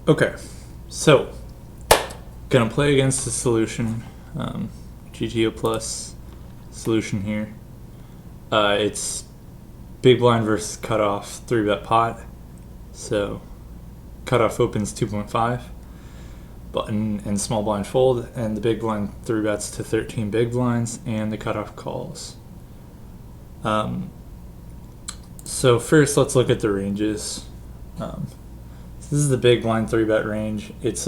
Okay, so gonna play against the solution, GTO plus solution here. It's big blind versus cutoff 3-bet pot. So cutoff opens 2.5, button and small blind fold, and the big blind 3-bets to 13 big blinds, and the cutoff calls. So first, let's look at the ranges. This is the big blind 3-bet range. It's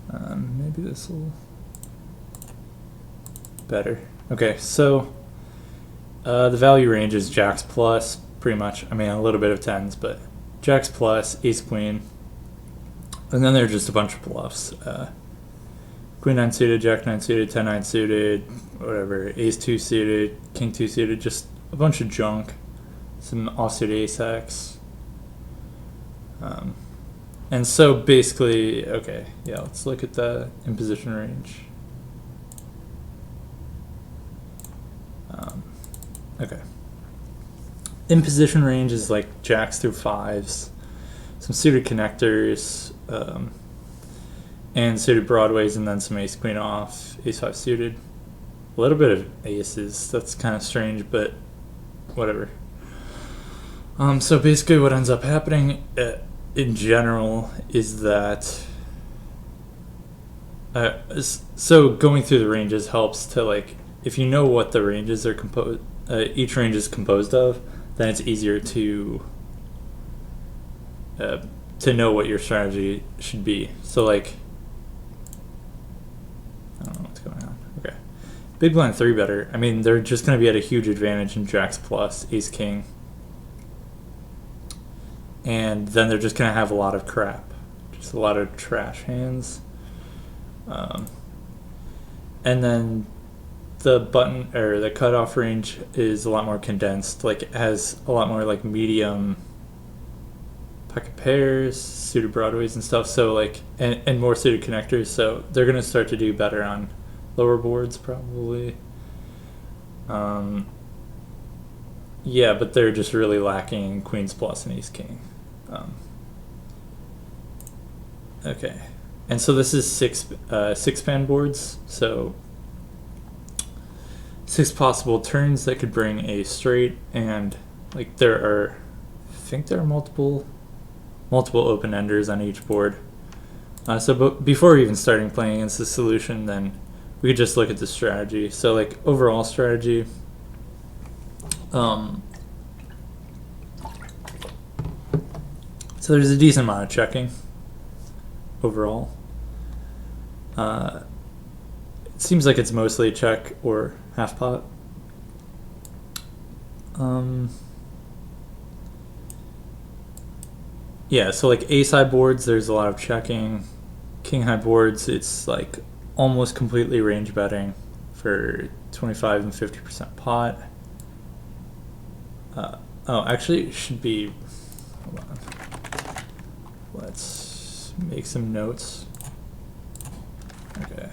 maybe this will better. Okay, so the value range is jacks plus, pretty much. I mean, a little bit of tens, but jacks plus, ace queen, and then there are just a bunch of bluffs. Queen 9 suited, jack 9 suited, 10 9 suited, whatever, ace 2 suited, king 2 suited, just a bunch of junk. Some offsuit ace x. And so basically, okay, yeah, let's look at the imposition range. Okay. Imposition range is like jacks through fives, some suited connectors, and suited broadways, and then some ace queen off, ace 5 suited. A little bit of aces. That's kind of strange, but whatever. So basically what ends up happening in general is that so going through the ranges helps to, like, if you know what the ranges are composed, each range is composed of, then it's easier to know what your strategy should be. So, like, I don't know what's going on. Okay, big blind 3-better. I mean, they're just going to be at a huge advantage in jacks plus, ace king, and then they're just going to have a lot of crap, just a lot of trash hands. And then the button or the cutoff range is a lot more condensed. Like, it has a lot more like medium pocket pairs, suited broadways and stuff. So like, and more suited connectors. So they're gonna start to do better on lower boards probably. Yeah, but they're just really lacking queens plus and ace king. Okay, and so this is six pan boards. So 6 possible turns that could bring a straight, and like I think there are multiple open enders on each board. Before even starting playing against the solution, then we could just look at the strategy. So like overall strategy, so there's a decent amount of checking overall. It seems like it's mostly a check or half pot. Yeah, so like ace high boards, there's a lot of checking. King high boards, it's like almost completely range betting for 25 and 50% pot. Actually, it should be. Hold on. Let's make some notes. Okay.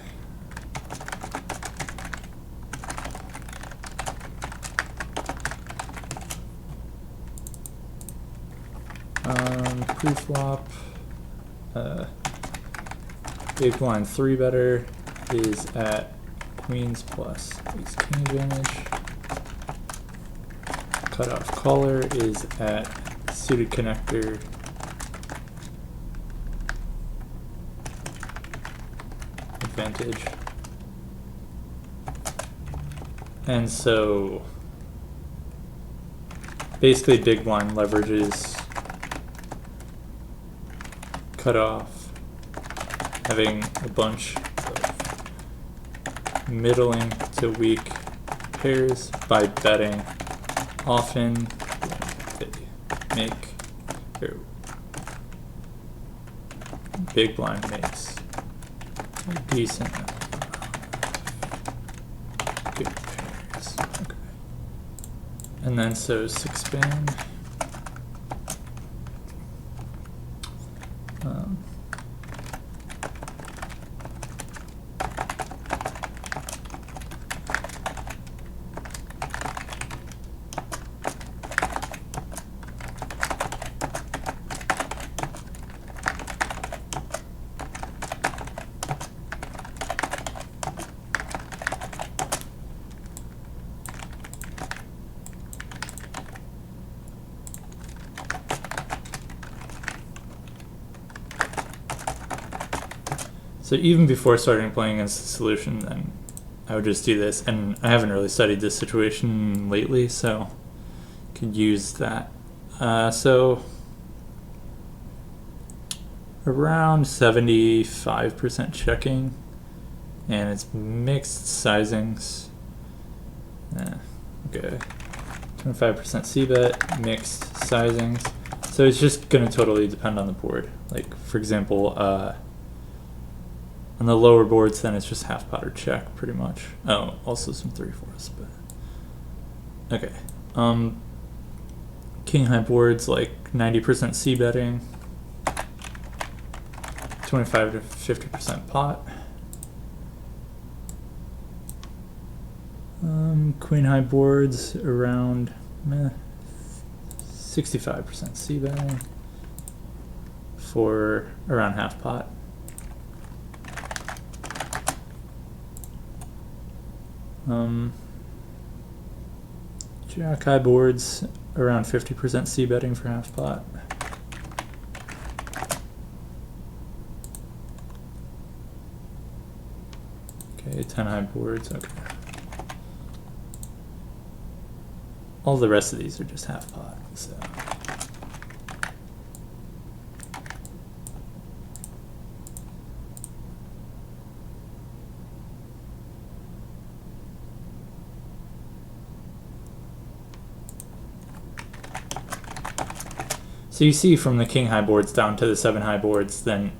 Pre-flop, big blind 3-better is at queens plus ace king advantage. Cutoff caller is at suited connector advantage. And so basically big blind leverages cutoff, having a bunch of middling to weak pairs by betting. Often they make, or big blind makes a decent good pairs. Okay. And then so 6-pan. So even before starting playing against the solution, then I would just do this. And I haven't really studied this situation lately, so could use that. So around 75% checking, and it's mixed sizings. Okay, 25% c-bet, mixed sizings. So it's just going to totally depend on the board. Like, for example, on the lower boards, then it's just half pot or check, pretty much. Oh, also some 3/4, but okay. King high boards, like 90% c-betting, 25 to 50% pot. Queen high boards around 65% c-betting for around half pot. Jack high boards around 50% c-betting for half pot. Okay, 10 high boards, okay. All the rest of these are just half pot, so. So you see from the king high boards down to the 7 high boards, then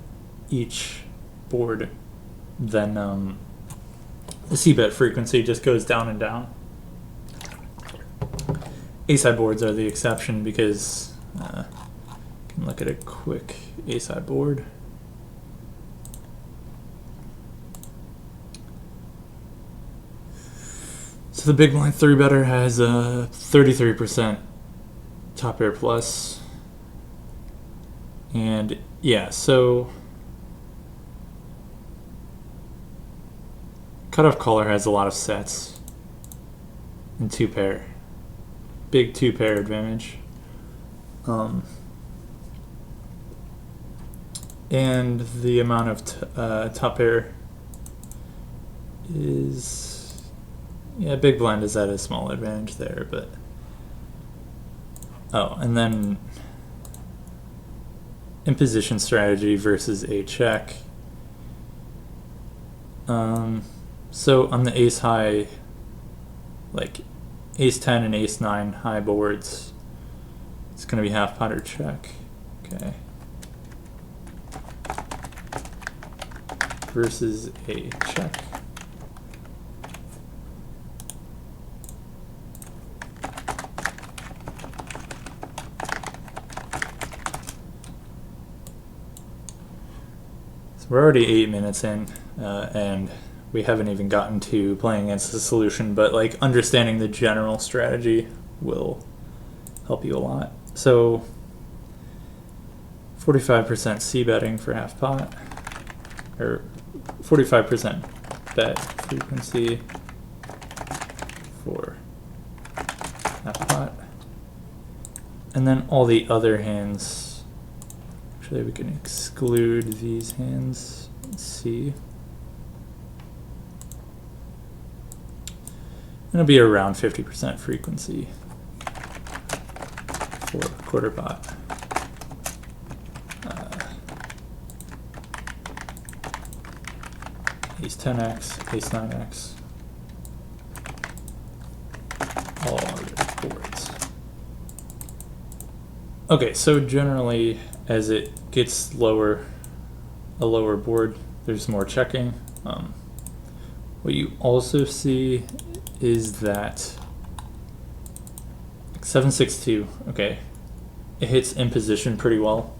each board, then the c-bet frequency just goes down and down. Ace high boards are the exception because you can look at a quick ace high board. So the big blind 3-better has a 33% top pair plus. And yeah, so cutoff caller has a lot of sets and 2-pair. Big 2-pair advantage. And the amount of top pair is, yeah, big blind is at a small advantage there, but oh, and then imposition strategy versus a check. So on the ace high, like ace 10 and ace 9 high boards, it's going to be half pot or check. Okay. Versus a check. So we're already 8 minutes in, and we haven't even gotten to playing against the solution, but like understanding the general strategy will help you a lot. So 45% c-betting for half pot, or 45% bet frequency for half pot. And then all the other hands, actually we can exclude these hands. Let's see. It'll be around 50% frequency for quarter pot. Ace 10x, ace 9x, all other boards. Okay, so generally, as it gets lower, a lower board, there's more checking. What you also see is that 7-6-2, okay, it hits in position pretty well.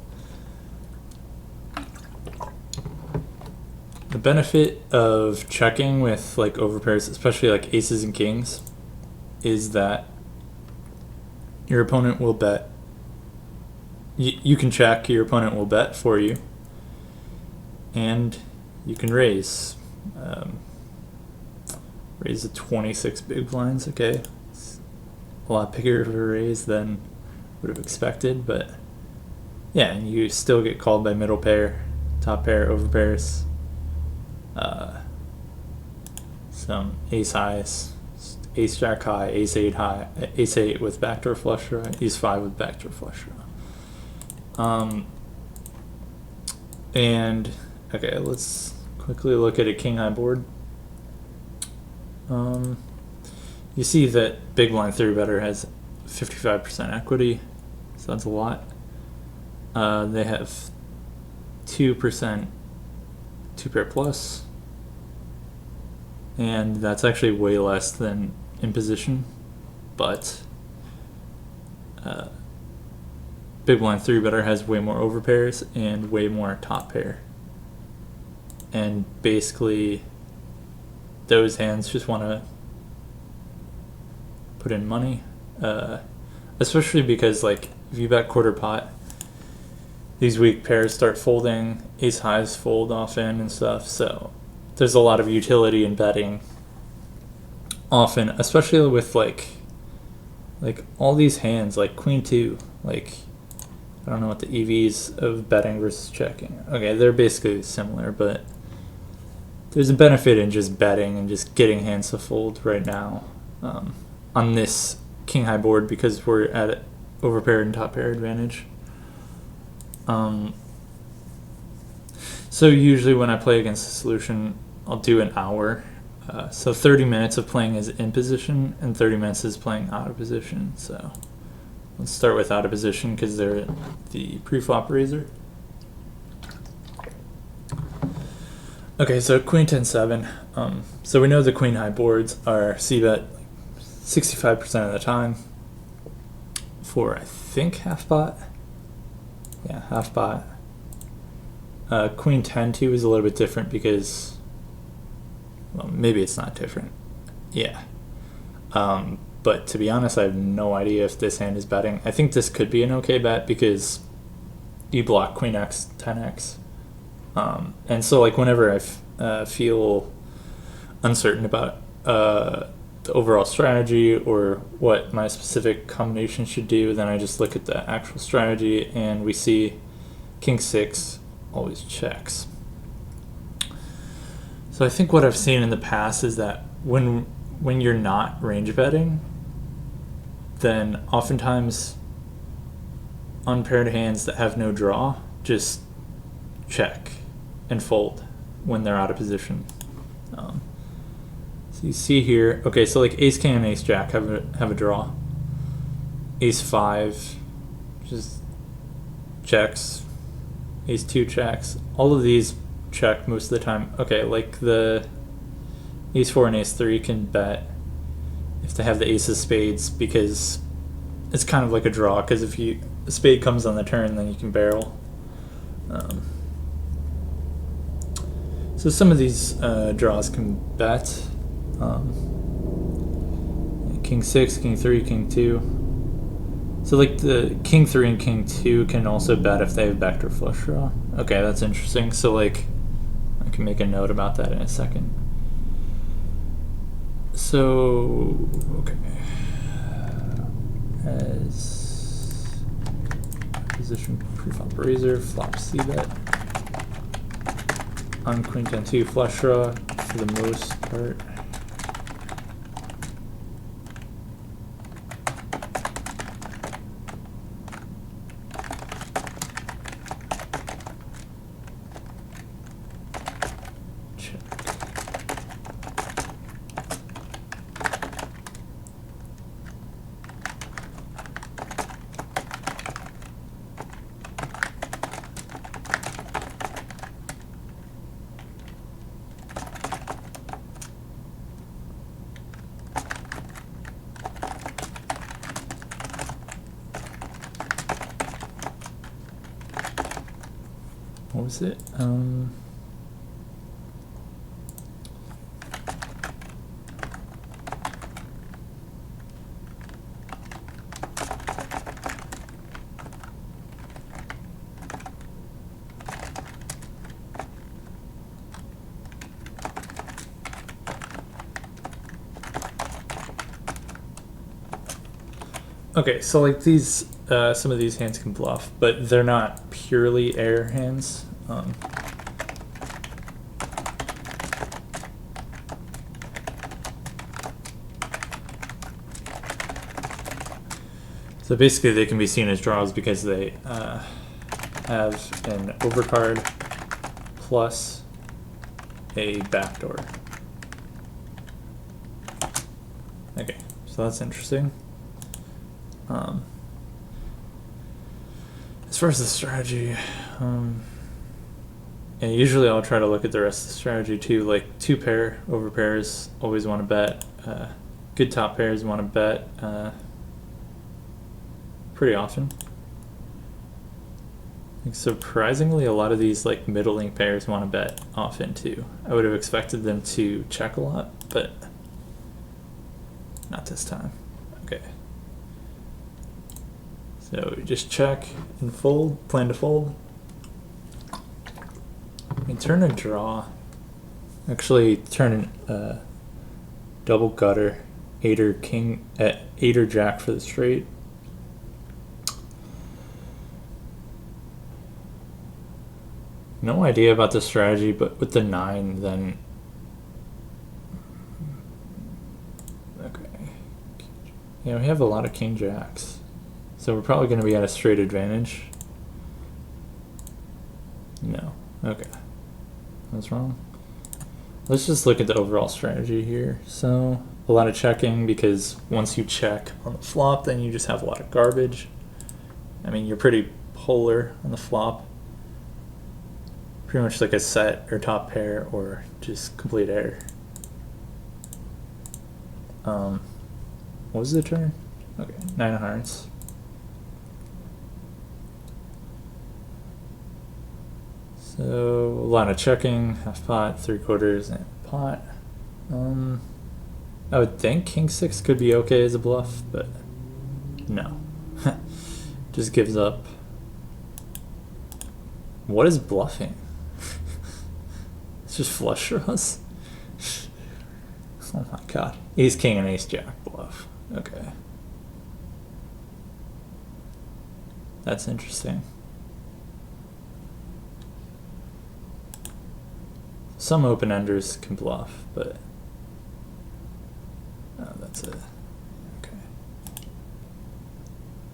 The benefit of checking with like overpairs, especially like aces and kings, is that your opponent will bet. You can check, your opponent will bet for you, and you can raise. Raise to 26 big blinds, okay. It's a lot bigger of a raise than would have expected, but yeah, and you still get called by middle pair, top pair, overpairs. some ace highs, ace jack high, ace 8 high, ace 8 with backdoor flush draw, ace 5 with backdoor flush draw. And okay, let's quickly look at a king high board. You see that big blind 3 better has 55% equity, so that's a lot. They have 2% 2-pair plus, and that's actually way less than in position, but big blind 3 better has way more overpairs and way more top pair, and basically those hands just want to put in money, especially because like if you bet quarter pot, these weak pairs start folding, ace highs fold often and stuff, so there's a lot of utility in betting often, especially with like all these hands like queen 2, like I don't know what the EVs of betting versus checking. Okay, they're basically similar, but there's a benefit in just betting and just getting hands to fold right now on this king high board because we're at overpaired and top pair advantage. So usually when I play against the solution, I'll do an hour. So 30 minutes of playing is in position and 30 minutes is playing out of position. So let's start with out of position because they're the pre-flop raiser. Okay, so queen 10-7. So we know the queen high boards are c-bet 65% of the time for I think half pot. Yeah, half pot. Queen 10-2 is a little bit different because, well, maybe it's not different. Yeah. But to be honest, I have no idea if this hand is betting. I think this could be an okay bet because you block queen x, 10x. And so like whenever I feel uncertain about the overall strategy or what my specific combination should do, then I just look at the actual strategy and we see king 6 always checks. So I think what I've seen in the past is that when you're not range betting, then oftentimes unpaired hands that have no draw just check and fold when they're out of position. So you see here, okay, so like ace king and ace jack have a draw. Ace 5 just checks. Ace 2 checks. All of these check most of the time. Okay, like the ace 4 and ace 3 can bet if they have the ace of spades because it's kind of like a draw, because if a spade comes on the turn, then you can barrel. So some of these draws can bet. King 6, king 3, king 2. So like the king 3 and king 2 can also bet if they have backdoor flush draw. Okay, that's interesting. So like I can make a note about that in a second. So okay, as position pre-flop raiser, flop c-bet on queen 10-2 flush draw for the most part. What was it? Okay, so like these, some of these hands can bluff, but they're not purely air hands. So basically they can be seen as draws because they have an overcard plus a backdoor. Okay, so that's interesting. As far as the strategy, and usually I'll try to look at the rest of the strategy too, like two pair over pairs, always want to bet. Good top pairs want to bet pretty often. Like, surprisingly, a lot of these like middling pairs want to bet often too. I would have expected them to check a lot, but not this time. Okay. So we just check and fold, plan to fold. We turn and draw. Actually, turn double gutter, 8 or king at 8 or jack for the straight. No idea about the strategy, but with the 9, then okay. Yeah, we have a lot of king jacks, so we're probably going to be at a straight advantage. No, okay, that's wrong. Let's just look at the overall strategy here. So a lot of checking, because once you check on the flop, then you just have a lot of garbage. I mean, you're pretty polar on the flop. Pretty much like a set or top pair or just complete error. What was the turn? Okay, 9 of hearts. So a lot of checking, half pot, 3/4, and pot. I would think king 6 could be okay as a bluff, but no. Just gives up. What is bluffing? It's just flush draws. Oh my god. Ace king and ace jack bluff. Okay. That's interesting. Some open enders can bluff, but oh, that's it. Okay.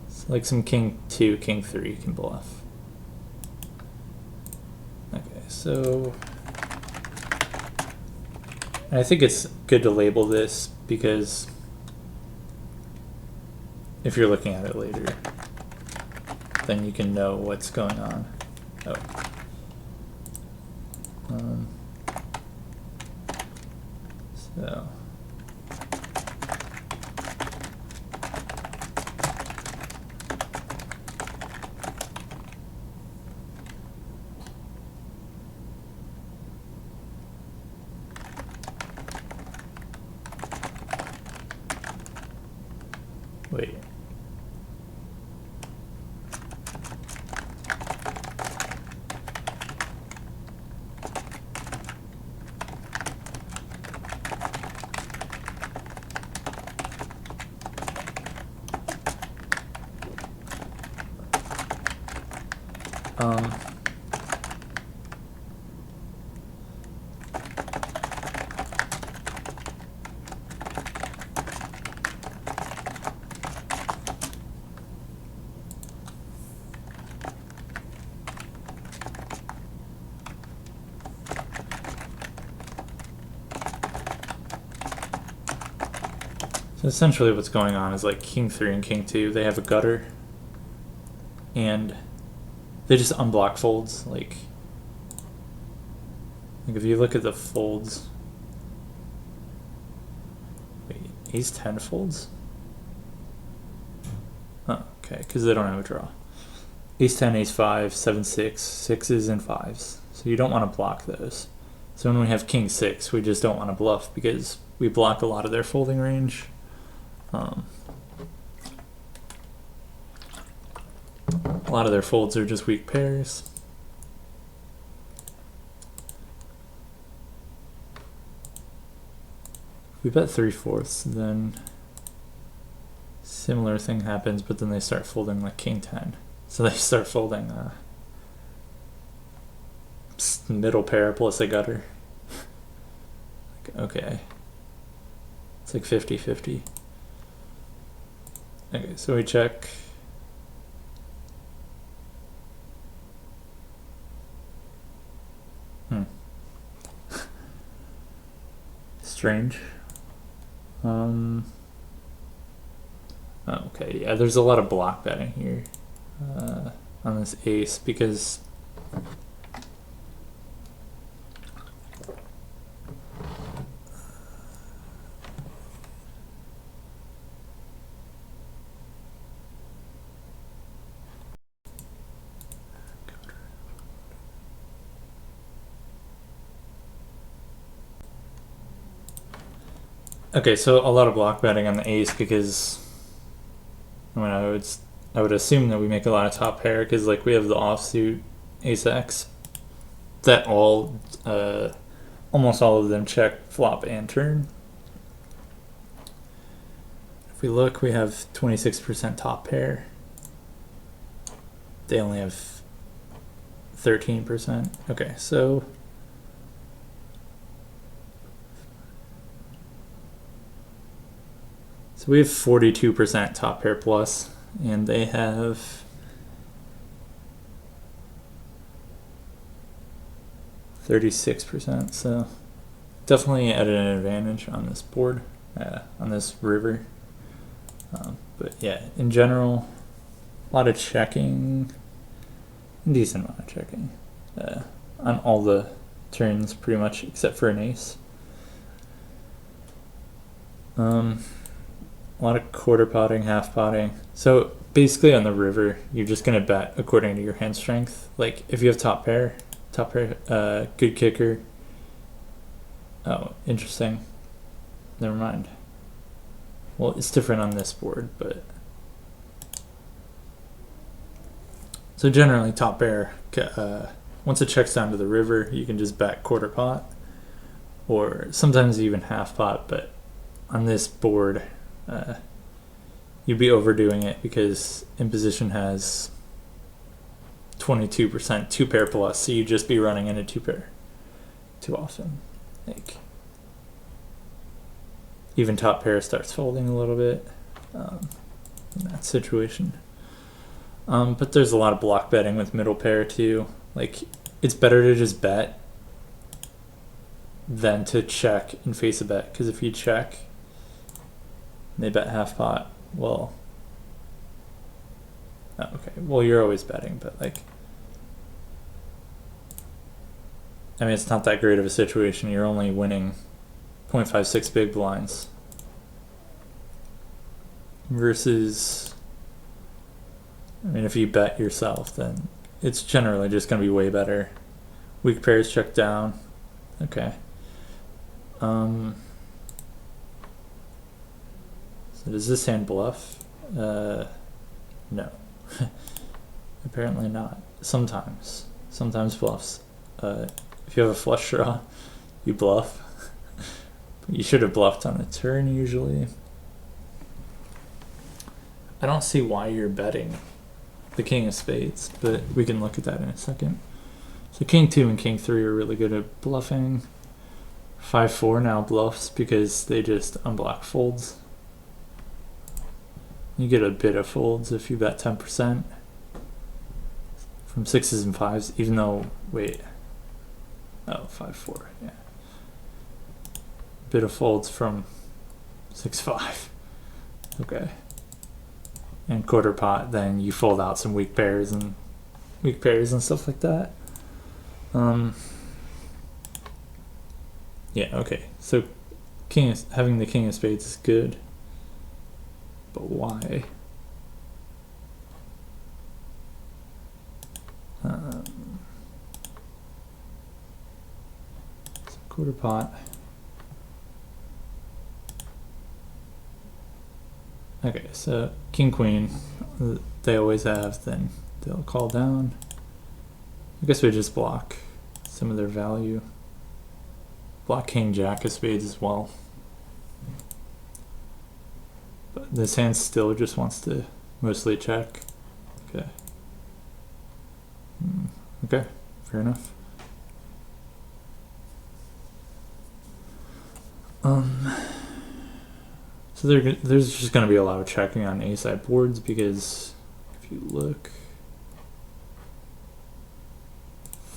It's like some king 2, king 3 can bluff. Okay, so I think it's good to label this because if you're looking at it later, then you can know what's going on. Oh. So. Wait. So essentially what's going on is like king 3 and king 2, they have a gutter and they just unblock folds. Like if you look at the folds, wait, ace 10 folds? Oh, okay, because they don't have a draw. Ace 10, ace 5, 7, 6, 6s and 5s. So you don't want to block those. So when we have king 6, we just don't want to bluff because we block a lot of their folding range. A lot of their folds are just weak pairs. If we bet 3/4, then similar thing happens, but then they start folding like king 10. So they start folding middle pair plus a gutter. Okay. It's like 50-50. Okay, so we check. strange. Okay, yeah, there's a lot of block betting here on this ace because okay, so a lot of block betting on the ace because I mean I would assume that we make a lot of top pair because like we have the offsuit ace x that all almost all of them check flop and turn. If we look, we have 26% top pair. They only have 13%. Okay, so we have 42% top pair plus, and they have 36%. So definitely at an advantage on this board, on this river. But yeah, in general, a lot of checking, decent amount of checking on all the turns pretty much except for an ace. A lot of quarter potting, half potting. So basically on the river, you're just gonna bet according to your hand strength. Like if you have top pair, good kicker. Oh, interesting. Never mind. Well, it's different on this board, but so generally top pair. Once it checks down to the river, you can just bet quarter pot, or sometimes even half pot. But on this board, you'd be overdoing it because imposition has 22% two pair plus, so you'd just be running into two pair too often. Like even top pair starts folding a little bit in that situation. But there's a lot of block betting with middle pair too. Like it's better to just bet than to check and face a bet, because if you check they bet half pot, well, okay, well you're always betting, but like I mean it's not that great of a situation. You're only winning 0.56 big blinds versus, I mean if you bet yourself then it's generally just going to be way better. Weak pairs check down. Okay. So does this hand bluff? No. Apparently not. Sometimes bluffs. If you have a flush draw, you bluff. You should have bluffed on the turn usually. I don't see why you're betting the king of spades, but we can look at that in a second. So king 2 and king 3 are really good at bluffing. 5-4 now bluffs because they just unblock folds. You get a bit of folds if you bet 10% from 6s and 5s, even though, wait, oh, 5-4, yeah. Bit of folds from 6-5, okay. And quarter pot, then you fold out some weak pairs and stuff like that. Yeah, okay. So having the king of spades is good, but why? So quarter pot. Okay, so king queen, they always have. Then they'll call down. I guess we just block some of their value. Block king jack of spades as well. But this hand still just wants to mostly check. Okay. Okay, fair enough. So there's just going to be a lot of checking on A-side boards because if you look,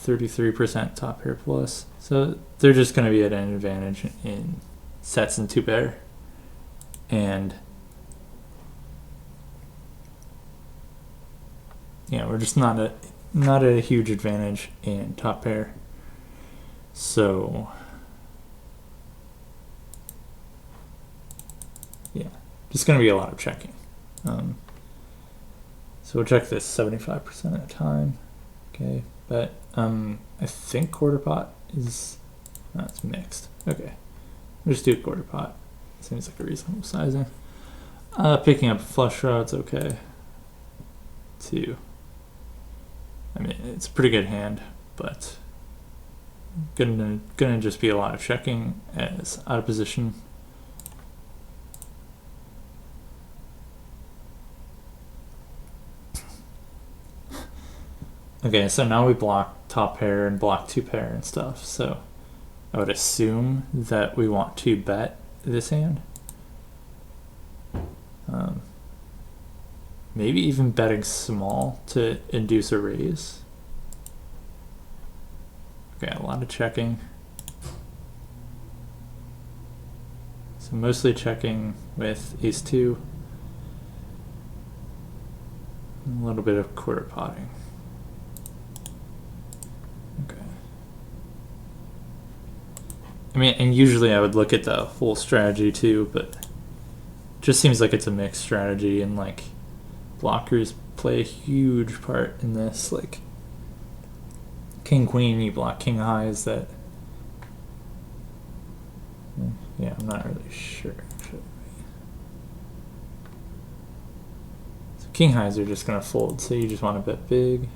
33% top pair plus. So they're just going to be at an advantage in sets in two pair, and yeah, we're just not at a huge advantage in top pair. So yeah, just going to be a lot of checking. So we'll check this 75% of the time. Okay, but I think quarter pot is, no, it's mixed. Okay, we'll just do quarter pot. Seems like a reasonable sizing. Picking up flush draw, it's okay. Two. I mean, it's a pretty good hand, but gonna just be a lot of checking as out of position. Okay, so now we block top pair and block two pair and stuff. So I would assume that we want to bet this hand. Maybe even betting small to induce a raise. Okay, a lot of checking. So mostly checking with ace two. A little bit of quarter potting. Okay. I mean, and usually I would look at the whole strategy too, but it just seems like it's a mixed strategy, and like blockers play a huge part in this. Like king queen, you block king highs. That, yeah, I'm not really sure actually. So king highs are just gonna fold, so you just want to bet big.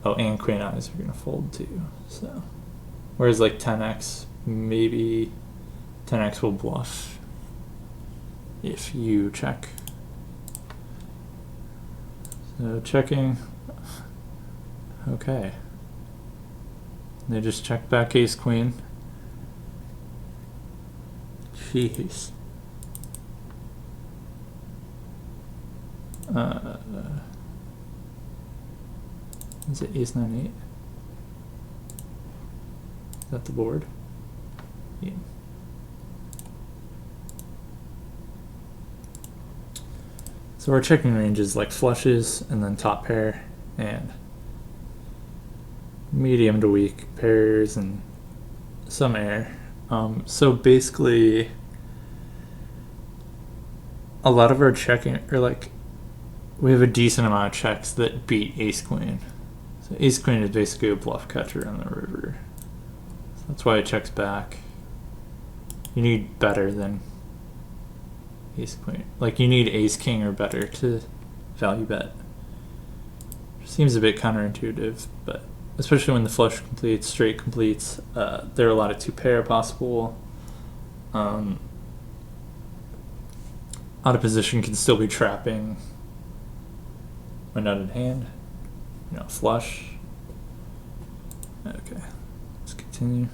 Oh, and queen eyes are gonna fold too. So whereas like 10x, maybe 10x will bluff if you check. So checking. Okay. They just check back ace queen. Jeez. Is it ace 9-8? Is that the board? Yeah. So our checking range is like flushes and then top pair and medium to weak pairs and some air. So basically a lot of our checking, or like we have a decent amount of checks that beat ace queen. So ace queen is basically a bluff catcher on the river. So that's why it checks back. You need better than ace queen. Like you need ace king or better to value bet. Seems a bit counterintuitive, but especially when the flush completes, straight completes, there are a lot of two pair possible. Out of position can still be trapping a nutted hand. You know, flush. Okay, let's continue.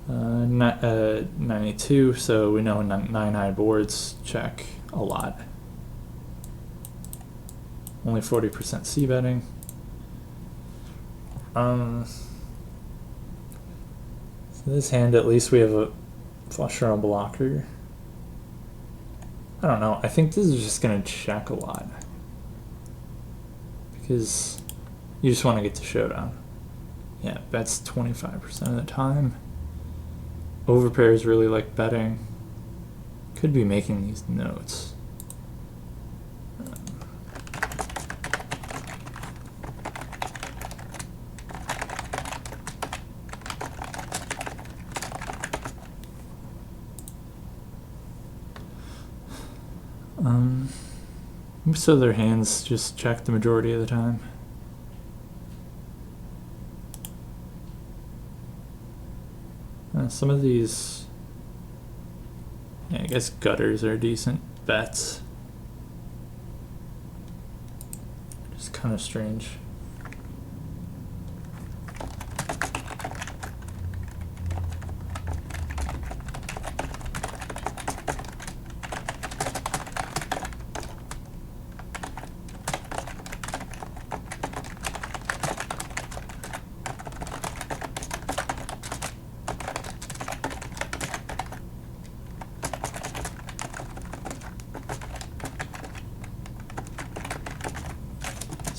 92, so we know 9 high boards check a lot. Only 40% c betting. So this hand, at least we have a flush draw blocker. I don't know. I think this is just going to check a lot. Because you just want to get to showdown. Yeah, bets 25% of the time. Overpairs really like betting. Could be making these notes. Most of their hands just check the majority of the time. Some of these, yeah, I guess gutters are decent bets. Just kind of strange.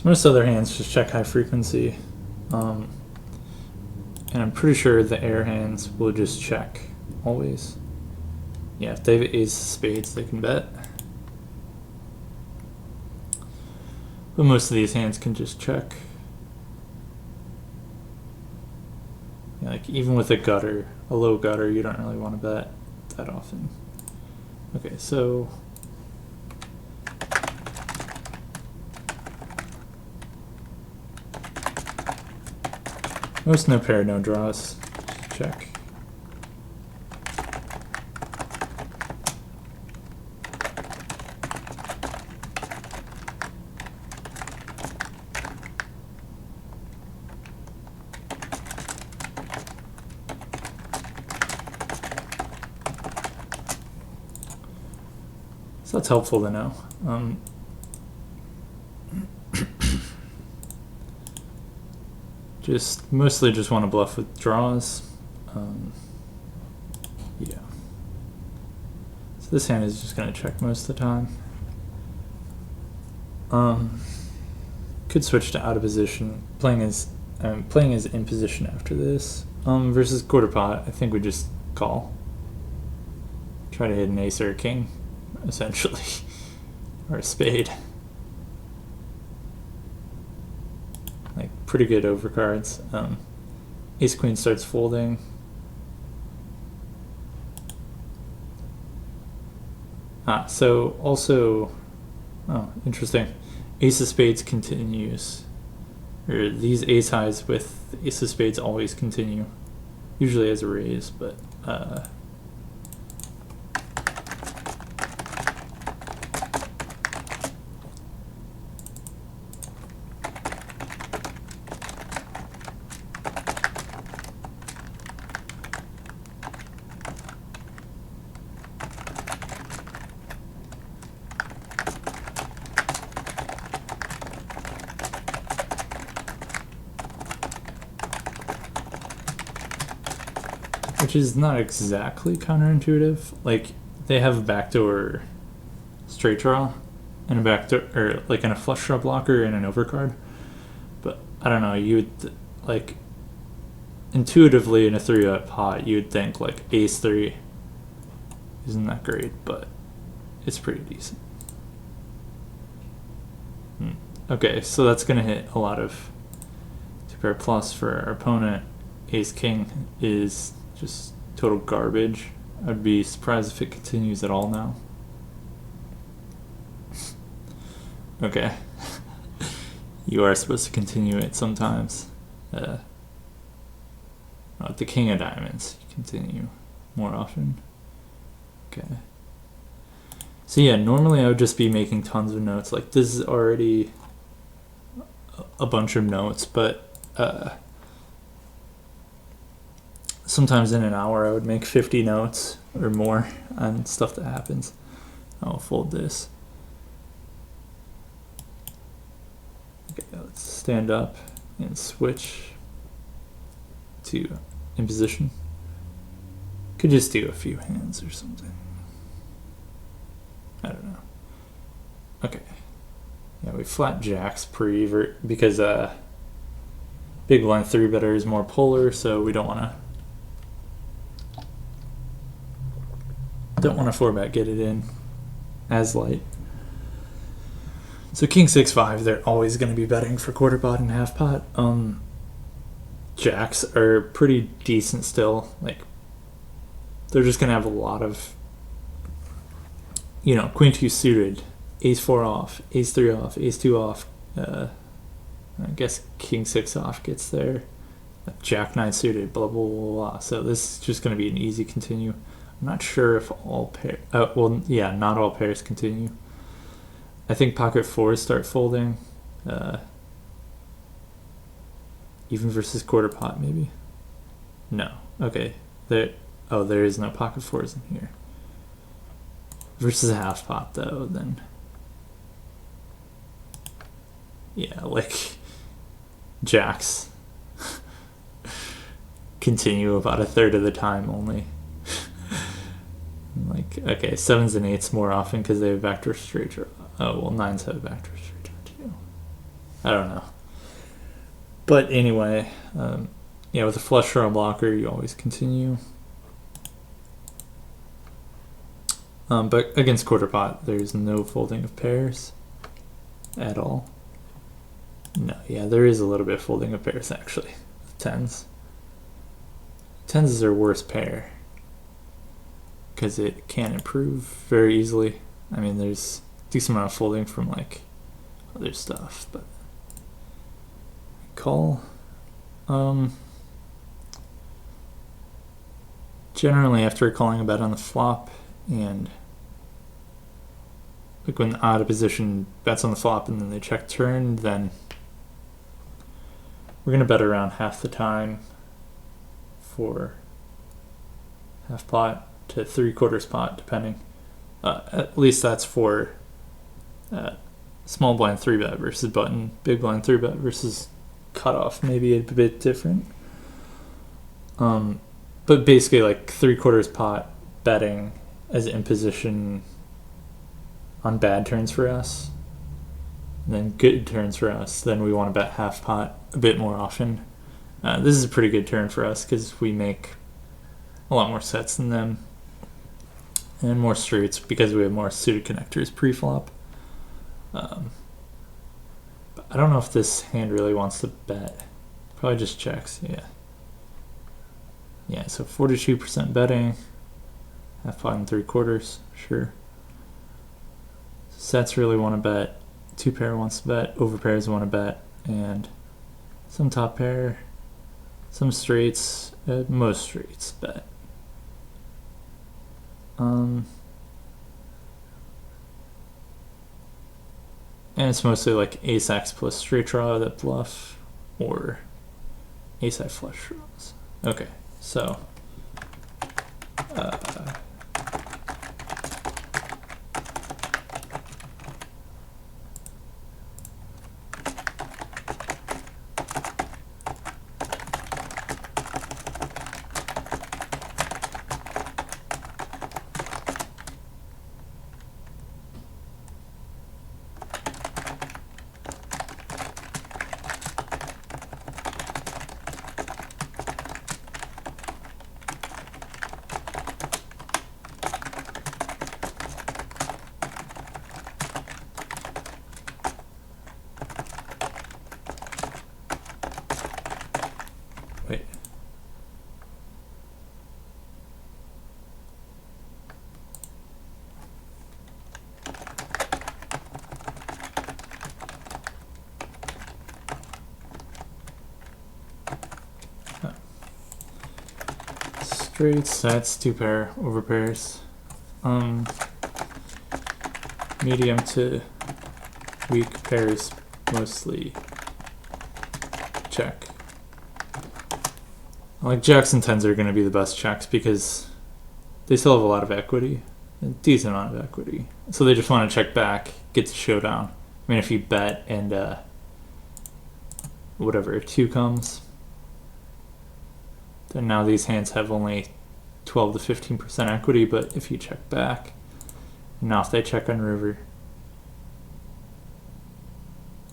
So most other hands just check high frequency. And I'm pretty sure the air hands will just check always. Yeah, if they have ace of spades, they can bet. But most of these hands can just check. Yeah, like even with a gutter, a low gutter, you don't really want to bet that often. Okay, so most no pair, no draws. Just check. So that's helpful to know. Mostly just want to bluff with draws. Yeah. So this hand is just going to check most of the time. Could switch to out of position. Playing as in position after this. Versus quarter pot, I think we just call. Try to hit an ace or a king, essentially, or a spade. Like pretty good overcards. Ace queen starts folding. So also, oh, interesting. Ace of spades continues, or these ace highs with ace of spades always continue, usually as a raise, but which is not exactly counterintuitive. Like they have a backdoor straight draw and a backdoor, or like in a flush draw blocker and an overcard. But I don't know. You would like intuitively in a 3-bet pot, you would think like ace 3 isn't that great, but it's pretty decent. Okay, so that's gonna hit a lot of 2-pair plus for our opponent. Ace king is just total garbage. I'd be surprised if it continues at all now. Okay. You are supposed to continue it sometimes. With the king of diamonds, you continue more often. Okay. So yeah, normally I would just be making tons of notes. Like this is already a bunch of notes, but sometimes in an hour I would make 50 notes or more on stuff that happens. I'll fold this. Okay, let's stand up and switch to in position. Could just do a few hands or something. I don't know. Okay. Yeah, we flat jacks pre-vert because big blind 3-better is more polar, so we don't want to 4-bet get it in as light. So king 6-5, they're always going to be betting for quarter pot and half pot. Jacks are pretty decent still. Like they're just going to have a lot of, you know, queen 2 suited, ace 4 off, ace 3 off, ace 2 off. I guess king 6 off gets there. Jack 9 suited, blah blah blah blah. So this is just going to be an easy continue. I'm not sure if all pairs. Well, yeah, not all pairs continue. I think pocket 4s start folding. Even versus quarter pot, maybe. No. Okay. There is no pocket 4s in here. Versus a half pot, though, then. Yeah, like jacks continue about a third of the time only. Like, okay, 7s and 8s more often because they have backdoor straight draw. Oh, well, 9s have a backdoor straight draw too. I don't know. But anyway, yeah, with a flush draw blocker, you always continue. But against quarter pot, there's no folding of pairs at all. No, yeah, there is a little bit of folding of pairs actually. Tens. Tens is their worst pair because it can't improve very easily. I mean, there's a decent amount of folding from like other stuff, but call. Generally, after calling a bet on the flop and like when out of position bets on the flop and then they check turn, then we're gonna bet around half the time for half pot to 3/4 pot, depending. At least that's for small blind 3-bet versus button, big blind 3-bet versus cutoff, maybe a bit different. But basically, like 3/4 pot betting as imposition on bad turns for us, and then good turns for us, then we want to bet half pot a bit more often. This is a pretty good turn for us because we make a lot more sets than them and more straights because we have more suited connectors pre-flop. But I don't know if this hand really wants to bet. Probably just checks, yeah. Yeah, so 42% betting, half pot and 3/4, sure. Sets really want to bet, two pair wants to bet, over pairs want to bet, and some top pair, some straights, most straights bet. And it's mostly like ace-x plus straight draw that bluff, or ace-high flush draws. Okay, so wait. Straights, sets, two pair, over pairs. Medium to weak pairs mostly check. Like jacks and tens are going to be the best checks because they still have a lot of equity, a decent amount of equity. So they just want to check back, get the showdown. I mean, if you bet and whatever, 2 comes, then now these hands have only 12 to 15% equity, but if you check back, now if they check on river,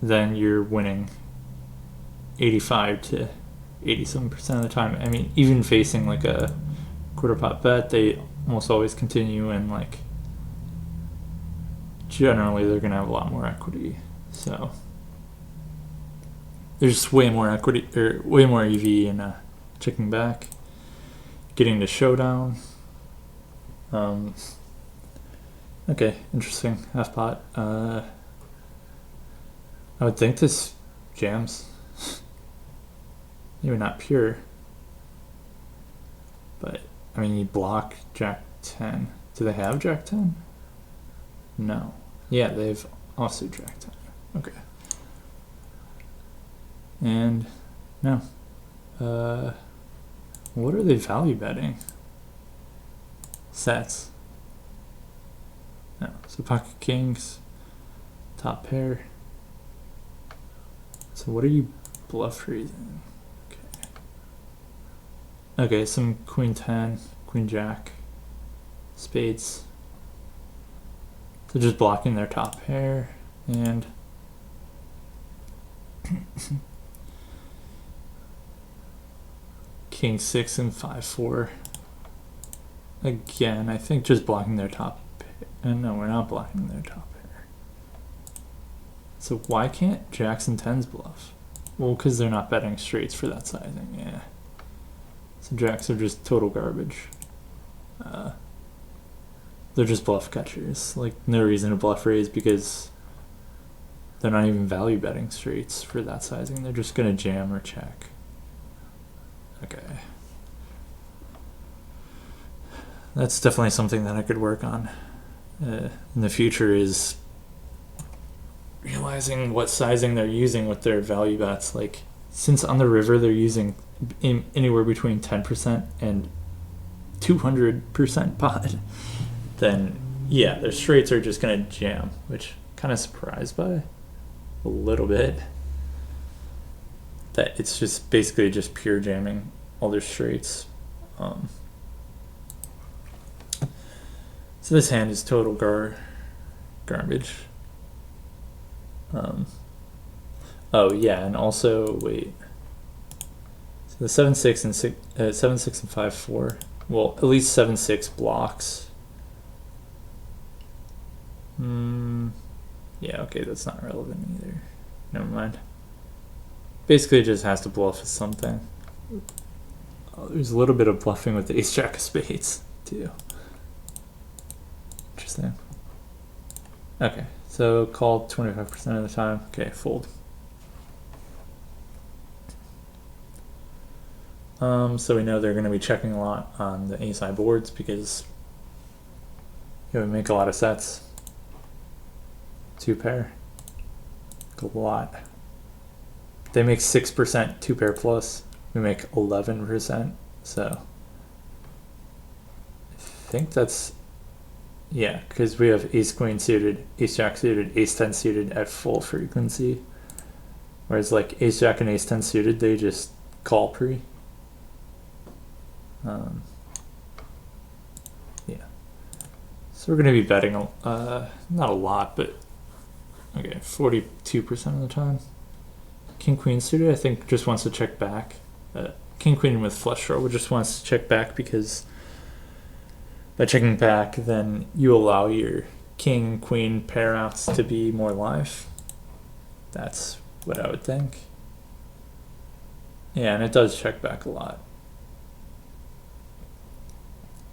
then you're winning 85 to 87% of the time. I mean, even facing like a quarter pot bet, they almost always continue, and like generally they're gonna have a lot more equity. So there's just way more equity or way more EV in checking back, getting to showdown. Okay, interesting. Half pot. I would think this jams. Maybe not pure. But, I mean, you block Jack 10. Do they have Jack 10? No. Yeah, they've also Jack 10. Okay. And, no. What are they value betting? Sets. No. So pocket kings, top pair. So what are you bluff raising? Okay. Okay, some queen 10, queen jack, spades. So just blocking their top pair, and King 6 and 5-4. Again, I think just blocking their top. No, we're not blocking their top pair. So why can't jacks and 10s bluff? Well, because they're not betting straights for that sizing, yeah. So jacks are just total garbage. They're just bluff catchers. Like, no reason to bluff raise because they're not even value betting straights for that sizing. They're just gonna jam or check. Okay. That's definitely something that I could work on in the future, is realizing what sizing they're using with their value bets. Like, since on the river they're using anywhere between 10% and 200% pot, then yeah, their straights are just gonna jam, which I'm kind of surprised by a little bit. That it's just basically just pure jamming all their straights. So this hand is total garbage. Oh yeah, and also wait. So the 7-6 and 7-6 and 5-4. Well, at least 7-6 blocks. Yeah, okay, that's not relevant either. Never mind. Basically, it just has to bluff with something. Oh, there's a little bit of bluffing with the ace-jack of spades too. Interesting. Okay, so call 25% of the time. Okay, fold. So we know they're going to be checking a lot on the ace-high boards because we make a lot of sets. Two pair. A lot. They make 6% two pair plus. We make 11%. So I think that's, yeah, because we have ace queen suited, ace jack suited, ace 10 suited at full frequency. Whereas like ace jack and ace 10 suited, they just call pre. Yeah. So we're going to be betting, not a lot, but okay, 42% of the time. King queen suited, I think, just wants to check back. King queen with flush draw just wants to check back because by checking back, then you allow your king queen pair outs to be more live. That's what I would think. Yeah, and it does check back a lot.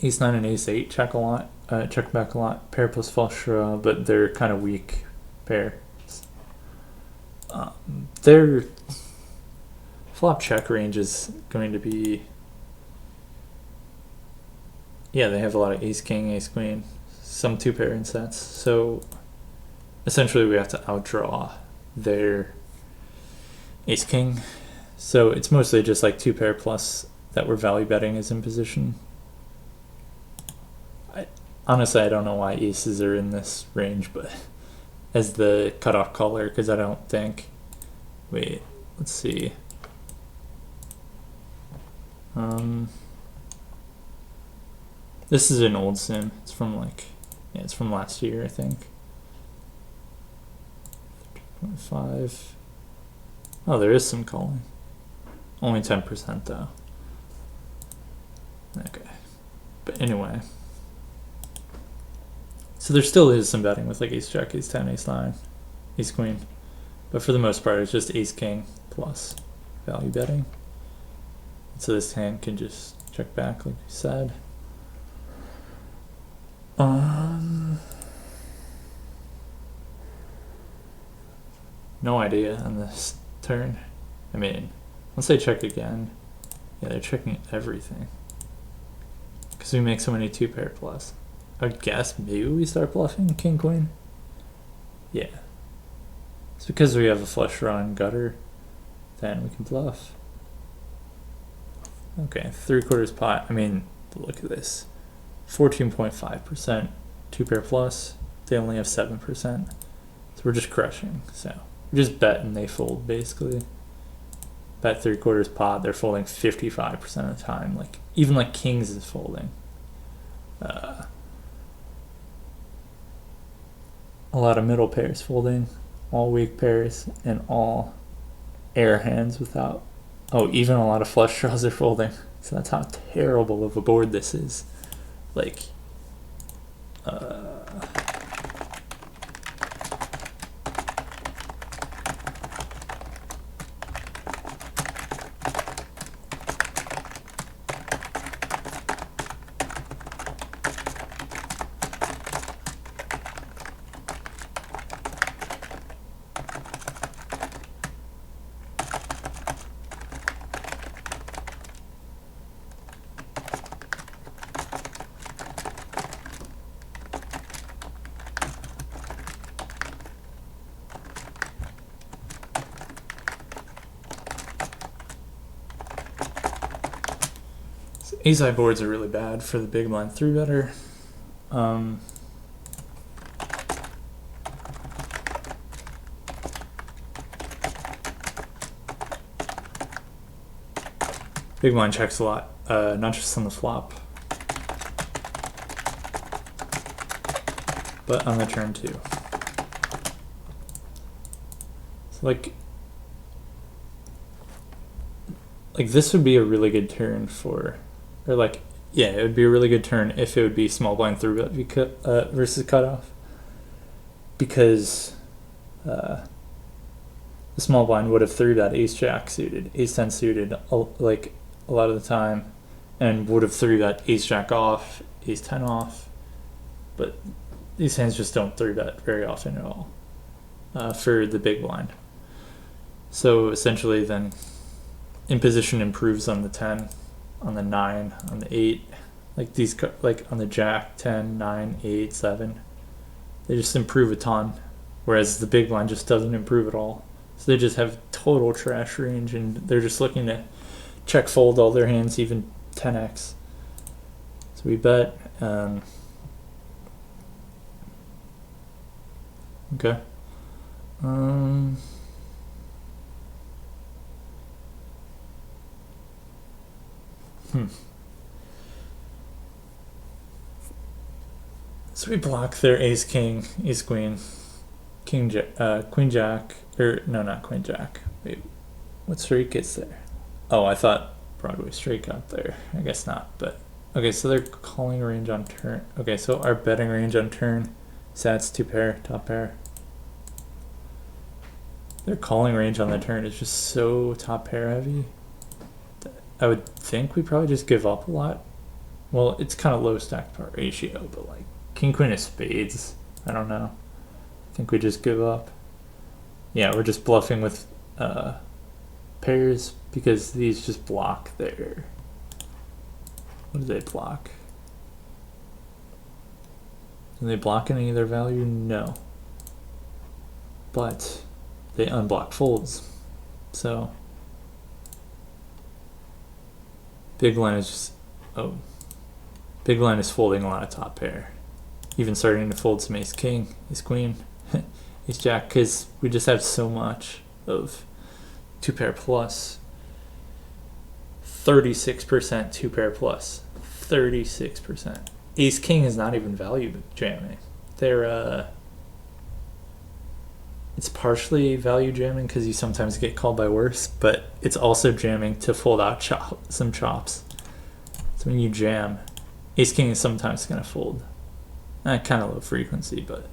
Ace 9 and ace 8 check a lot, check back a lot. Pair plus flush draw, but they're kind of weak pair. Their flop check range is going to be, yeah, they have a lot of ace king, ace queen, some two pair in sets. So essentially we have to outdraw their ace king. So it's mostly just like two pair plus that we're value betting is in position. Honestly, I don't know why aces are in this range, but as the cutoff color, because I don't think, wait, let's see. This is an old sim. It's from like, yeah, it's from last year, I think. 13.5. Oh, there is some calling. Only 10% though. Okay. But anyway. So there still is some betting with like ace jack, ace 10, ace 9, ace queen. But for the most part, it's just ace king plus value betting. So this hand can just check back like we said. No idea on this turn. I mean, once they check again, yeah, they're checking everything. Because we make so many two pair plus. I guess maybe we start bluffing king queen. Yeah. It's because we have a flush draw and gutter, then we can bluff. Okay, 3/4 pot. I mean, look at this. 14.5% two pair plus. They only have 7%. So we're just crushing. So we just bet and they fold basically. Bet 3/4 pot. They're folding 55% of the time. Like even like kings is folding. A lot of middle pairs folding, all weak pairs, and all air hands without. Oh, even a lot of flush draws are folding. So that's how terrible of a board this is. Like, ace-high boards are really bad for the big blind 3-better. Big blind checks a lot, not just on the flop, but on the turn too. So like this would be a really good turn for, or like, yeah, it would be a really good turn if it would be small blind 3-bet versus cutoff, because the small blind would have 3-bet ace-jack suited, ace-10 suited, like a lot of the time, and would have 3-bet ace-jack off, ace-10 off, but these hands just don't 3-bet very often at all for the big blind. So essentially then imposition improves on the 10, on the 9, on the 8, like these, like on the jack, 10, 9, 8, 7, they just improve a ton, whereas the big blind just doesn't improve at all. So they just have total trash range, and they're just looking to check fold all their hands, even 10x. So we bet. Okay. So we block their ace king, ace queen, king queen jack, or no, not queen jack. Wait, what straight gets there? Oh, I thought Broadway straight got there. I guess not, but okay. So they're calling range on turn. Okay, so our betting range on turn, sats 2 pair, top pair. Their calling range on the turn is just so top pair heavy. I would think we probably just give up a lot. Well, it's kind of low stack part ratio, but like king queen of spades, I don't know. I think we just give up. Yeah, we're just bluffing with pairs because these just block their. What do they block? Do they block any of their value? No. But they unblock folds. So big blind is just, oh, big blind is folding a lot of top pair, even starting to fold some ace king, ace queen, ace jack, because we just have so much of 2 pair plus. 36% 2 pair plus, 36%. Ace king is not even value jamming. They're it's partially value jamming because you sometimes get called by worse, but it's also jamming to fold out some chops. So when you jam, ace king is sometimes going to fold. Kind of low frequency, but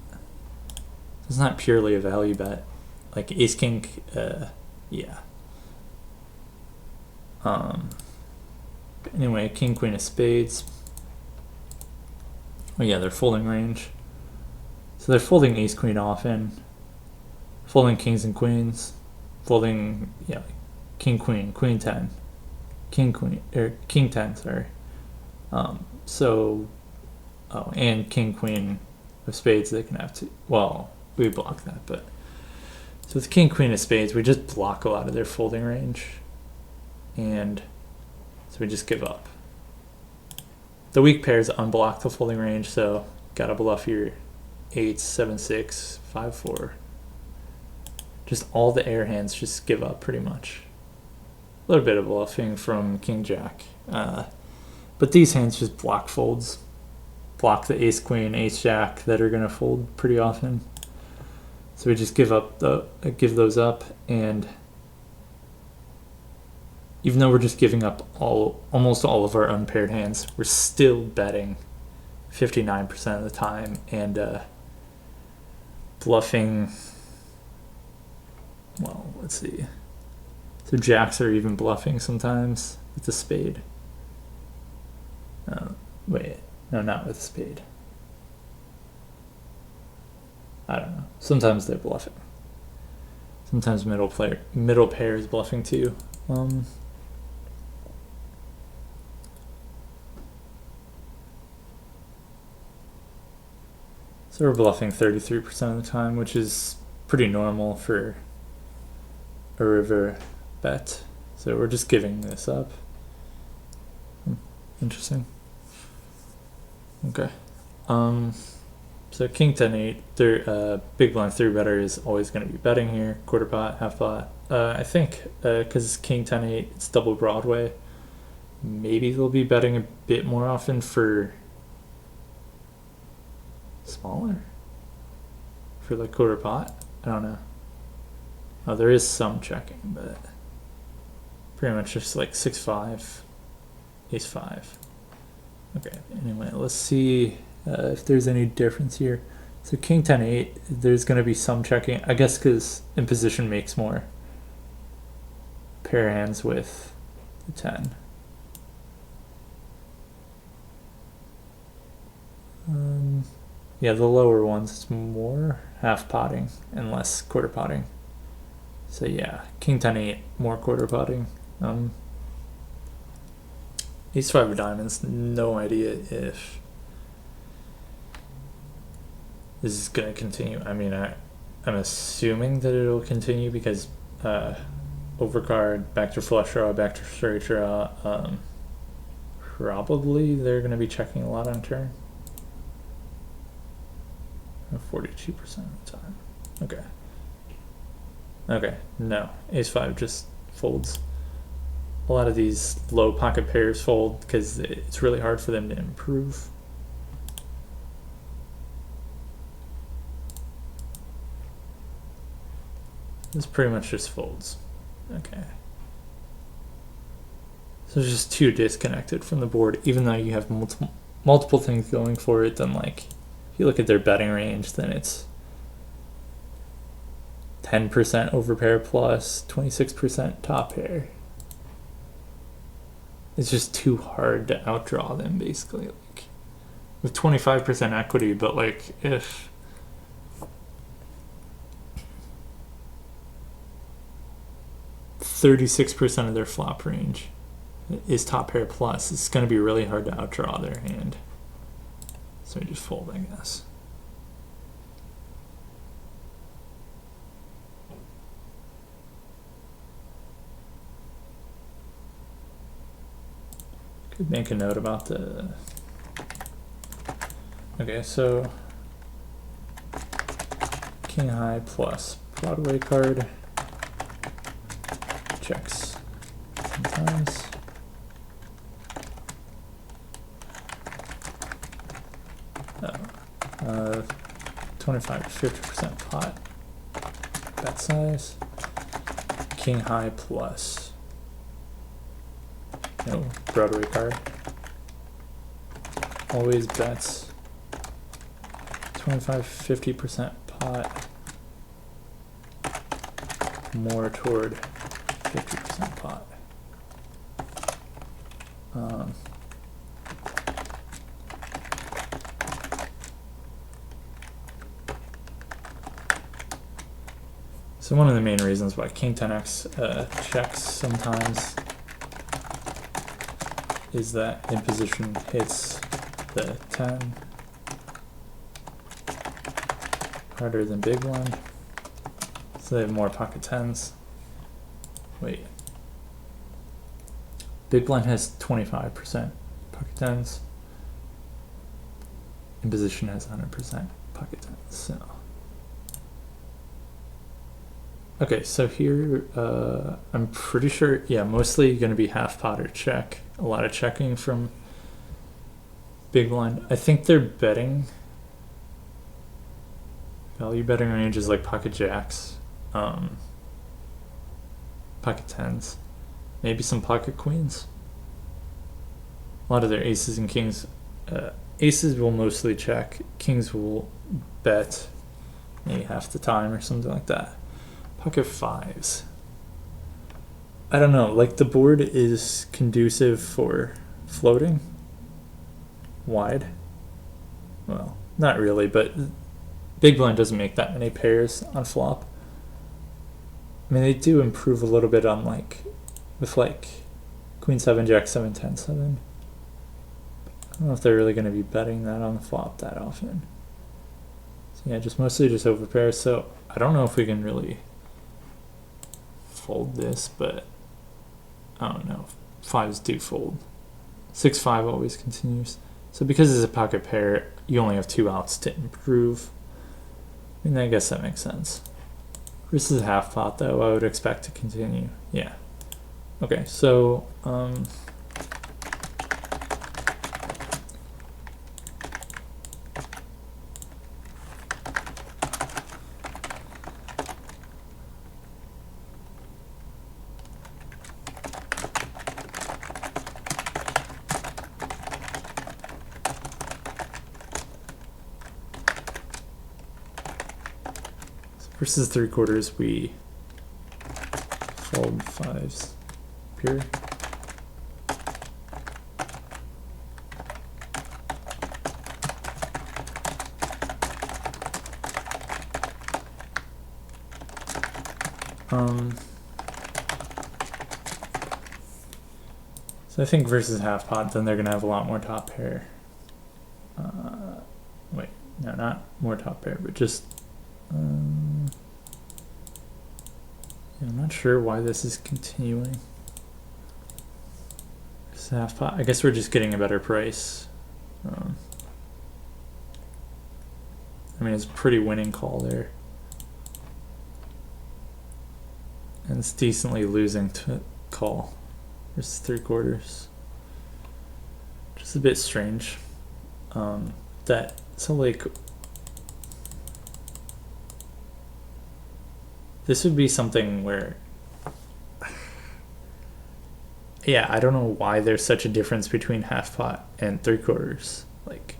it's not purely a value bet. Like ace king, yeah. Anyway, king queen of spades. Oh yeah, they're folding range. So they're folding ace queen often. Folding kings and queens, folding, yeah, king queen, queen 10, king queen, or king 10, sorry. So, oh, and king queen of spades, they can have to, well, we block that, but so with king queen of spades, we just block a lot of their folding range, and so we just give up. The weak pairs unblock the folding range, so gotta bluff your 8, 7, 6, 5, 4. Just all the air hands just give up pretty much. A little bit of bluffing from king jack, but these hands just block folds, block the ace queen, ace jack that are gonna fold pretty often. So we just give those up, and even though we're just giving up almost all of our unpaired hands, we're still betting 59% of the time and bluffing. Well, let's see. So jacks are even bluffing sometimes with the spade. Wait, no, not with the spade. I don't know. Sometimes they're bluffing. Sometimes middle pair is bluffing too. So we're bluffing 33% of the time, which is pretty normal for a river bet. So we're just giving this up. Interesting. Okay. So king 10-8, big blind 3-better is always going to be betting here. Quarter pot, half pot. I think because king 10-8, it's double Broadway. Maybe they'll be betting a bit more often for smaller, for like quarter pot. I don't know. Oh, there is some checking, but pretty much just like 6-5, ace-5. Okay. Anyway, let's see if there's any difference here. So king 10-8, there's going to be some checking, I guess, because imposition makes more pair hands with the 10. Yeah, the lower ones, it's more half potting and less quarter potting. So yeah, king 10-8, more quarter potting. Ace-5 of diamonds, no idea if this is going to continue. I mean, I'm assuming that it'll continue because overcard, backdoor flush draw, backdoor straight draw, probably they're going to be checking a lot on turn. 42% of the time. Okay. Okay, no. Ace-5 just folds. A lot of these low pocket pairs fold because it's really hard for them to improve. This pretty much just folds. Okay. So it's just too disconnected from the board, even though you have multiple things going for it. Then, like, if you look at their betting range, then it's 10% over pair plus 26% top pair. It's just too hard to outdraw them, basically. Like, with 25% equity, but like if %36% of their flop range is top pair plus, it's going to be really hard to outdraw their hand. So I just fold, I guess. Could make a note about the... Okay, so king high plus Broadway card checks sometimes. Oh. 25 to 50% pot bet size. King high plus no Broadway card. Always bets 25-50% pot, more toward 50% pot. So one of the main reasons why King 10x checks sometimes is that imposition hits the 10 harder than big blind, so they have more pocket 10s. Wait, big blind has 25% pocket 10s, imposition has 100% pocket 10s. So okay, so here I'm pretty sure, yeah, mostly going to be half pot or check. A lot of checking from big blind. I think they're betting. Value betting range is like pocket jacks, pocket 10s. Maybe some pocket queens. A lot of their aces and kings. Aces will mostly check. Kings will bet maybe half the time or something like that. Pocket fives. I don't know. Like, the board is conducive for floating wide. Well, not really, but big blind doesn't make that many pairs on flop. I mean, they do improve a little bit on, like, with like queen 7, jack 7, 10, 7. I don't know if they're really going to be betting that on the flop that often. So yeah, mostly just over pairs. So I don't know if we can really fold this, but I don't know. Fives do fold. 6-5 always continues. So because it's a pocket pair, you only have 2 outs to improve. I mean, I guess that makes sense. Versus half pot, though, I would expect to continue. Yeah. Okay, so versus 3/4, we fold fives pure. So I think versus half pot, then they're gonna have a lot more top pair. Wait, no, not more top pair, but just. Yeah, I'm not sure why this is continuing. Versus half pot. I guess we're just getting a better price. I mean, it's a pretty winning call there. And it's decently losing to call. Versus 3/4. Just a bit strange. So like, this would be something where, yeah, I don't know why there's such a difference between half pot and 3/4. Like,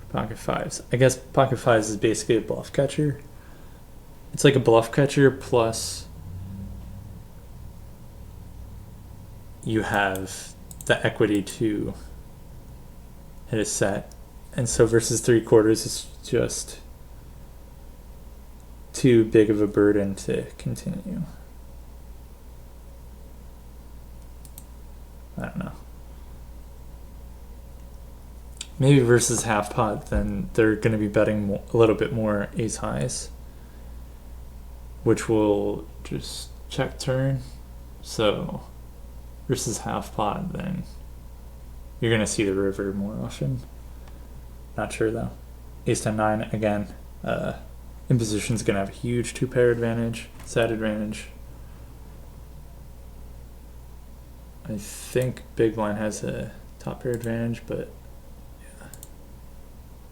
pocket fives. I guess pocket fives is basically a bluff catcher. It's like a bluff catcher plus you have the equity to hit a set. And so versus 3/4 is just too big of a burden to continue. I don't know. Maybe versus half pot, then they're going to be betting a little bit more ace highs, which will just check turn. So versus half pot, then you're going to see the river more often. Not sure though. Ace 10-9 again. Imposition's going to have a huge 2-pair advantage, set advantage. I think big blind has a top pair advantage, but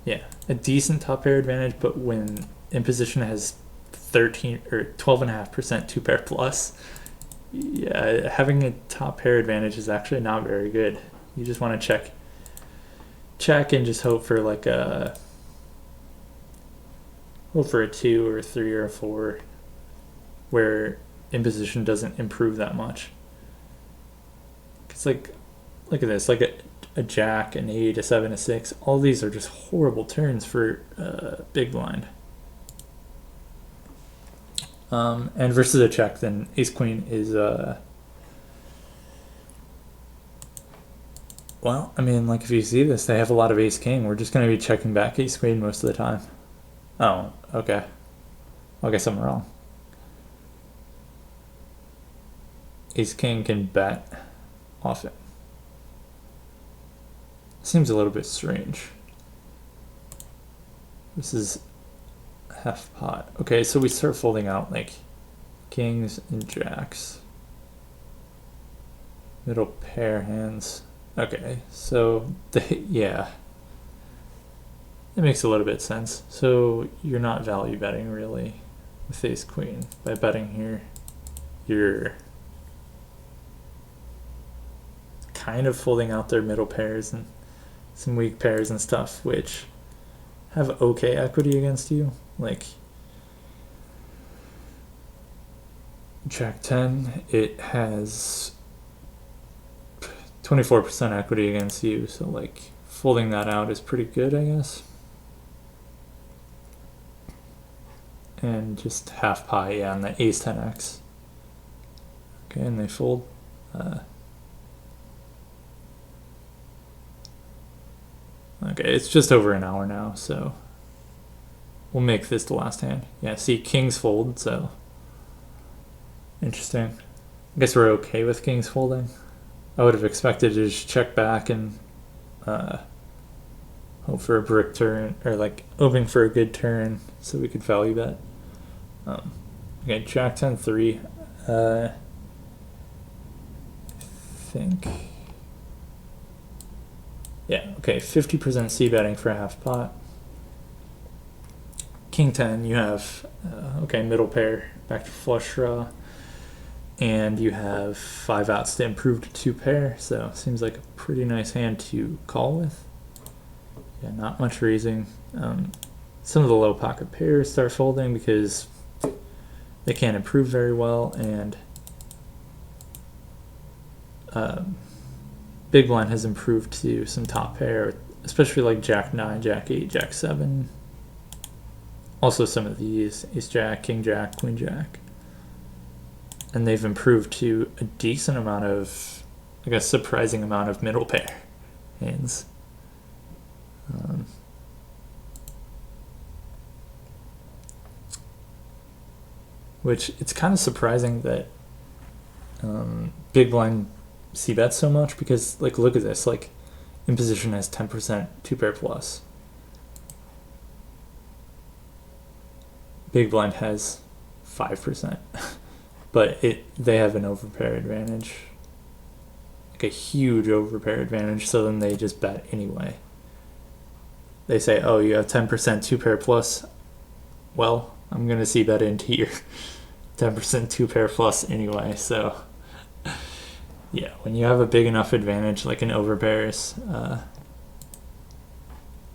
yeah, a decent top pair advantage. But when imposition has 13 or 12.5% 2-pair plus, yeah, having a top pair advantage is actually not very good. You just want to check and just hope for like a 2 or 3 or 4 where imposition doesn't improve that much. It's like, look at this, like a jack, an 8, a 7, a 6. All these are just horrible turns for big blind. And versus a check, then ace queen is well, I mean, like, if you see this, they have a lot of ace king. We're just going to be checking back ace queen most of the time. Oh, okay. I guess I'm wrong. Ace king can bet often. Seems a little bit strange. This is half pot. Okay, so we start folding out like kings and jacks. Middle pair hands. Okay, so yeah. It makes a little bit sense. So you're not value betting really with ace queen. By betting here, you're kind of folding out their middle pairs and some weak pairs and stuff, which have okay equity against you. Like Jack 10, it has 24% equity against you, so like folding that out is pretty good, I guess. And just half pie, yeah, on the ace 10x. Okay, and they fold. Okay, it's just over an hour now, so we'll make this the last hand. Yeah, see, kings fold, so interesting. I guess we're okay with kings folding. I would have expected to just check back and hope for a brick turn, or like hoping for a good turn so we could value bet. Okay, Jack 10-3. I think. Yeah, okay, 50% c betting for half pot. King 10, you have, okay, middle pair, back to flush draw. And you have 5 outs to improve to 2 pair, so seems like a pretty nice hand to call with. Yeah, not much raising. Some of the low pocket pairs start folding because they can't improve very well, and big blind has improved to some top pair, especially like Jack 9, Jack 8, Jack 7. Also some of these, Ace Jack, King Jack, Queen Jack. And they've improved to a decent amount of, I guess, surprising amount of middle pair hands. Which it's kind of surprising that big blind c-bets so much, because like look at this, like imposition has 10% 2 pair plus. Big blind has 5%. But they have an overpair advantage, like a huge overpair advantage, so then they just bet anyway. They say, oh, you have 10% 2 pair plus. Well, I'm going to see bet into your 10% 2 pair plus anyway. So, yeah, when you have a big enough advantage, like an overpairs,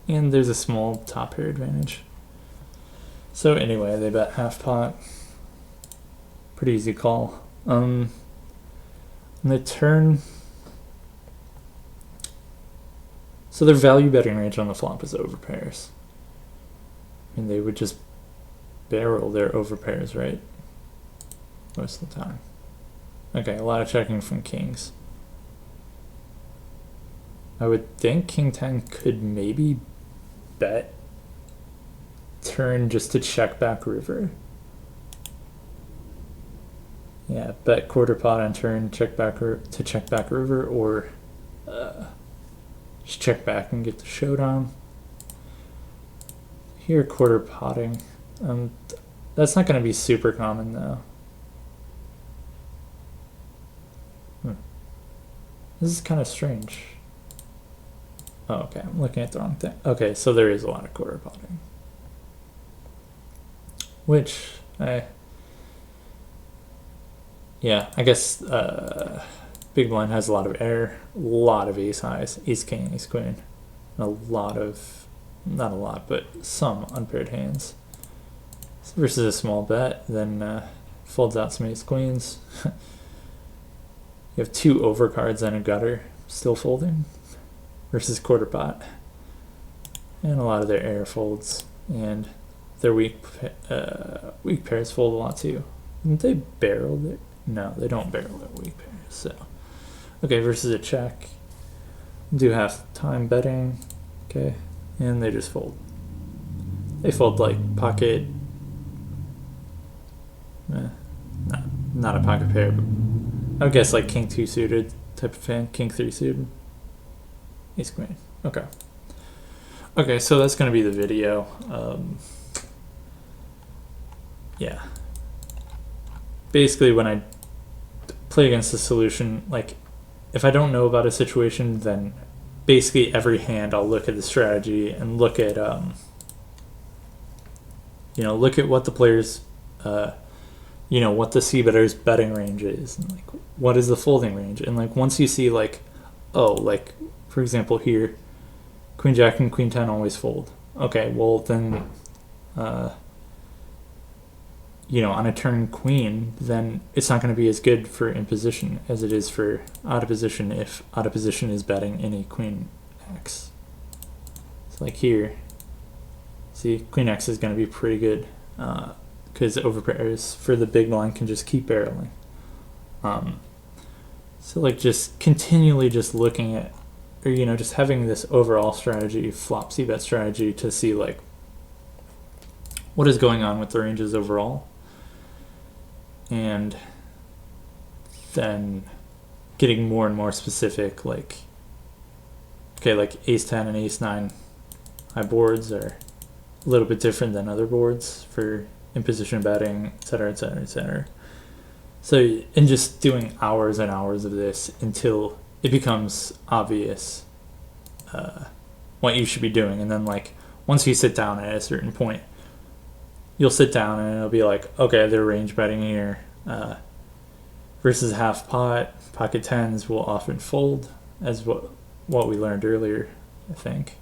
and there's a small top pair advantage. So anyway, they bet half pot. Pretty easy call. On the turn, so their value betting range on the flop is overpairs. And they would just barrel their overpairs, right? Most of the time. Okay, a lot of checking from kings. I would think King 10 could maybe bet turn just to check back river. Yeah, bet quarter pot on turn, check back to check back river, or just check back and get the showdown. Here, quarter potting. That's not going to be super common though. This is kind of strange. Oh, okay, I'm looking at the wrong thing. Okay, so there is a lot of quarter potting, which yeah, I guess big blind has a lot of air, a lot of ace highs, ace king, ace queen, a lot of, not a lot, but some unpaired hands. So versus a small bet, then folds out some ace queens. You have 2 overcards and a gutter still folding versus quarter pot, and a lot of their air folds, and their weak pairs fold a lot too. Didn't they barrel it? No, they don't barrel their weak pairs. So, okay, versus a check. Do half time betting. Okay, and they just fold. They fold like pocket. Not a pocket pair, but I would guess like king 2 suited type of hand, king 3 suited, ace queen. Okay. Okay, so that's gonna be the video. Yeah. Basically, when I play against the solution, like if I don't know about a situation, then basically every hand I'll look at the strategy and look at look at what the players what the c-better's betting range is, and like what is the folding range, and like once you see like oh, like, for example here, queen jack and queen 10 always fold. Okay, well then, on a turn queen, then it's not going to be as good for in position as it is for out of position if out of position is betting any queen x. So like here, see, queen x is going to be pretty good because overpairs for the big blind can just keep barreling. So like just continually just looking at, or just having this overall strategy, flop c-bet strategy, to see like what is going on with the ranges overall, and then getting more and more specific, like, okay, like ace 10 and ace 9 high boards are a little bit different than other boards for in position betting, etc., etc., etc. So, and just doing hours and hours of this until it becomes obvious what you should be doing. And then, like, once you sit down at a certain point, you'll sit down and it'll be like, okay, they're range betting here. Versus half pot, pocket tens will often fold, as what we learned earlier, I think.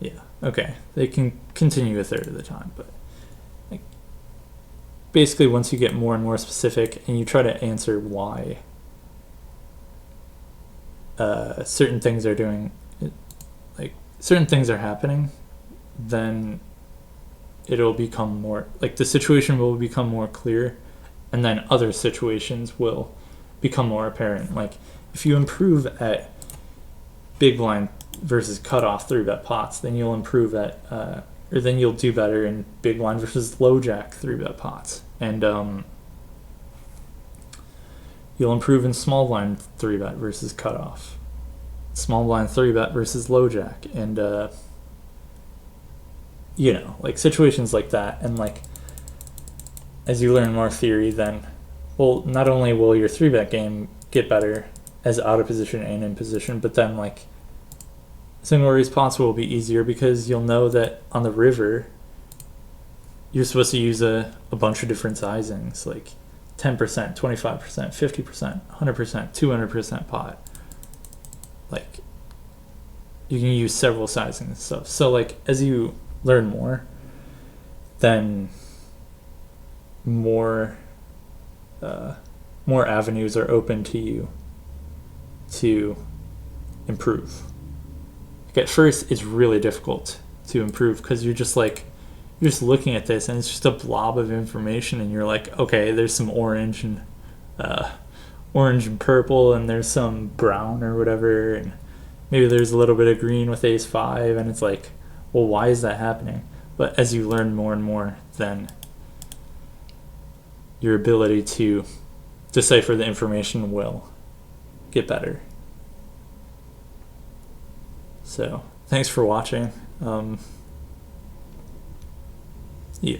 Yeah, okay. They can continue a third of the time, but like, basically once you get more and more specific and you try to answer why certain things are doing, like certain things are happening, then it'll become more, like the situation will become more clear, and then other situations will become more apparent. Like if you improve at big blind versus cutoff 3-bet pots, then you'll improve at or then you'll do better in big blind versus low jack 3-bet pots, and you'll improve in small blind 3-bet versus cutoff, small blind 3-bet versus low jack, and like situations like that. And like as you learn more theory, then, well, not only will your 3-bet game get better as out of position and in position, but then like single raise pots will be easier because you'll know that on the river you're supposed to use a bunch of different sizings, like 10%, 25%, 50%, 100%, 200% pot. Like you can use several sizings and stuff. So like as you learn more, then more avenues are open to you to improve. Like at first it's really difficult to improve because you're just looking at this and it's just a blob of information, and you're like, okay, there's some orange and purple, and there's some brown or whatever, and maybe there's a little bit of green with ace 5, and it's like, well, why is that happening? But as you learn more and more, then your ability to decipher the information will get better. So thanks for watching. Yeah.